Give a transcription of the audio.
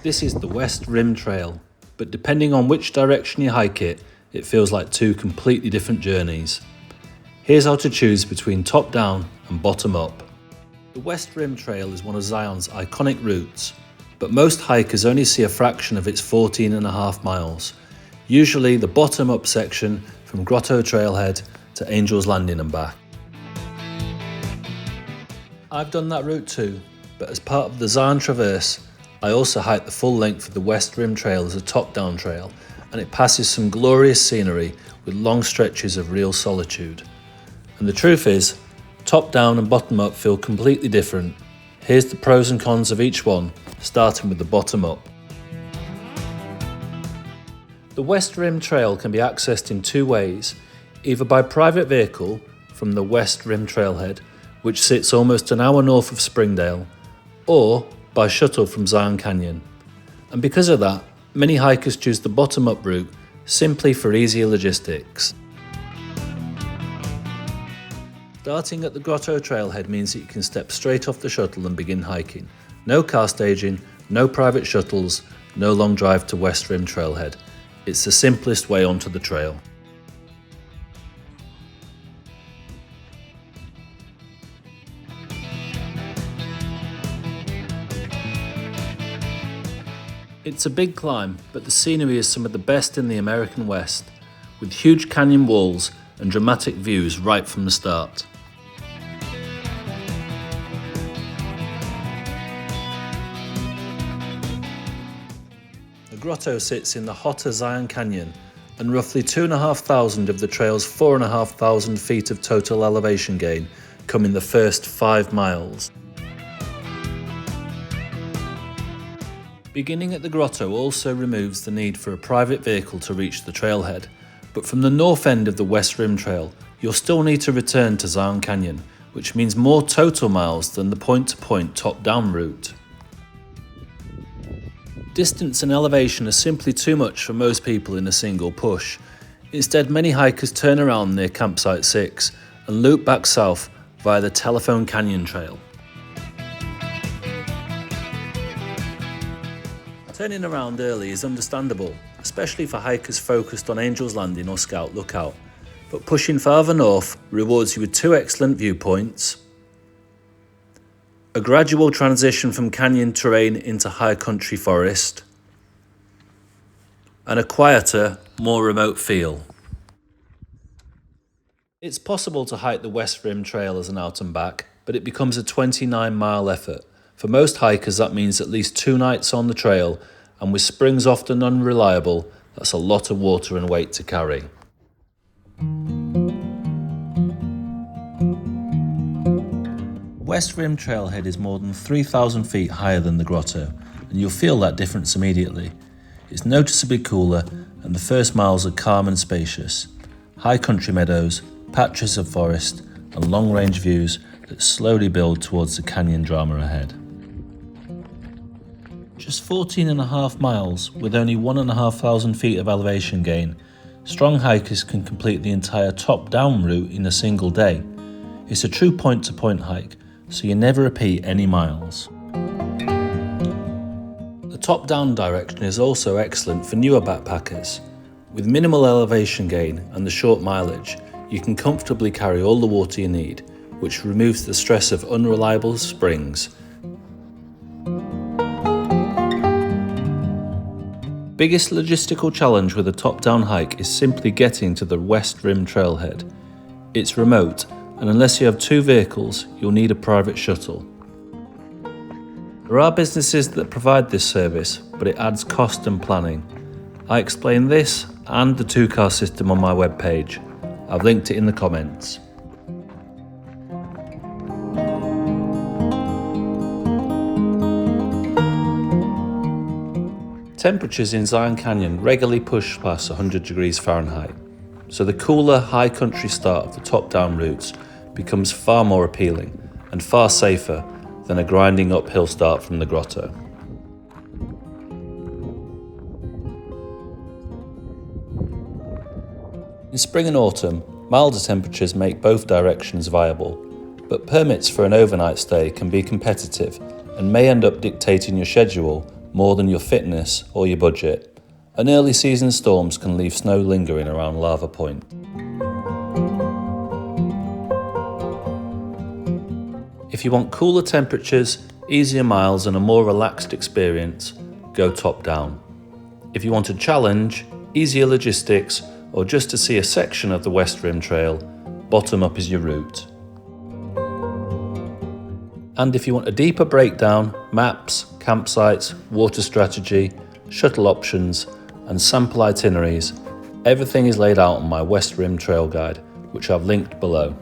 This is the West Rim Trail, but depending on which direction you hike it, it feels like two completely different journeys. Here's how to choose between top down and bottom up. The West Rim Trail is one of Zion's iconic routes, but most hikers only see a fraction of its 14.5 miles, usually the bottom up section from Grotto Trailhead to Angel's Landing and back. I've done that route too, but as part of the Zion Traverse, I also hiked the full length of the West Rim Trail as a top-down trail, and it passes some glorious scenery with long stretches of real solitude. And the truth is, top-down and bottom-up feel completely different. Here's the pros and cons of each one, starting with the bottom-up. The West Rim Trail can be accessed in two ways, either by private vehicle from the West Rim Trailhead, which sits almost an hour north of Springdale, or by shuttle from Zion Canyon. And because of that, many hikers choose the bottom-up route simply for easier logistics. Starting at the Grotto Trailhead means that you can step straight off the shuttle and begin hiking. No car staging, no private shuttles, no long drive to West Rim Trailhead. It's the simplest way onto the trail. It's a big climb, but the scenery is some of the best in the American West, with huge canyon walls and dramatic views right from the start. The grotto sits in the hotter Zion Canyon, and roughly 2,500 of the trail's 4,500 feet of total elevation gain come in the first 5 miles. Beginning at the grotto also removes the need for a private vehicle to reach the trailhead, but from the north end of the West Rim Trail, you'll still need to return to Zion Canyon, which means more total miles than the point-to-point top-down route. Distance and elevation are simply too much for most people in a single push. Instead, many hikers turn around near Campsite 6 and loop back south via the Telephone Canyon Trail. Turning around early is understandable, especially for hikers focused on Angel's Landing or Scout Lookout, but pushing farther north rewards you with two excellent viewpoints, a gradual transition from canyon terrain into high country forest, and a quieter, more remote feel. It's possible to hike the West Rim Trail as an out and back, but it becomes a 29-mile effort. For most hikers, that means at least 2 nights on the trail, and with springs often unreliable, that's a lot of water and weight to carry. West Rim Trailhead is more than 3,000 feet higher than the grotto, and you'll feel that difference immediately. It's noticeably cooler, and the first miles are calm and spacious. High country meadows, patches of forest, and long-range views that slowly build towards the canyon drama ahead. Just 14.5 miles, with only 1,500 feet of elevation gain, strong hikers can complete the entire top-down route in a single day. It's a true point-to-point hike, so you never repeat any miles. The top-down direction is also excellent for newer backpackers. With minimal elevation gain and the short mileage, you can comfortably carry all the water you need, which removes the stress of unreliable springs. Biggest logistical challenge with a top-down hike is simply getting to the West Rim Trailhead. It's remote, and unless you have 2 vehicles, you'll need a private shuttle. There are businesses that provide this service, but it adds cost and planning. I explain this and the 2-car system on my webpage. I've linked it in the comments. Temperatures in Zion Canyon regularly push past 100 degrees Fahrenheit, so the cooler, high country start of the top-down routes becomes far more appealing and far safer than a grinding uphill start from the grotto. In spring and autumn, milder temperatures make both directions viable, but permits for an overnight stay can be competitive and may end up dictating your schedule more than your fitness or your budget, and early season storms can leave snow lingering around Lava Point. If you want cooler temperatures, easier miles and a more relaxed experience, go top down. If you want a challenge, easier logistics, or just to see a section of the West Rim Trail, bottom up is your route. And if you want a deeper breakdown, maps, campsites, water strategy, shuttle options, and sample itineraries, everything is laid out on my West Rim Trail Guide, which I've linked below.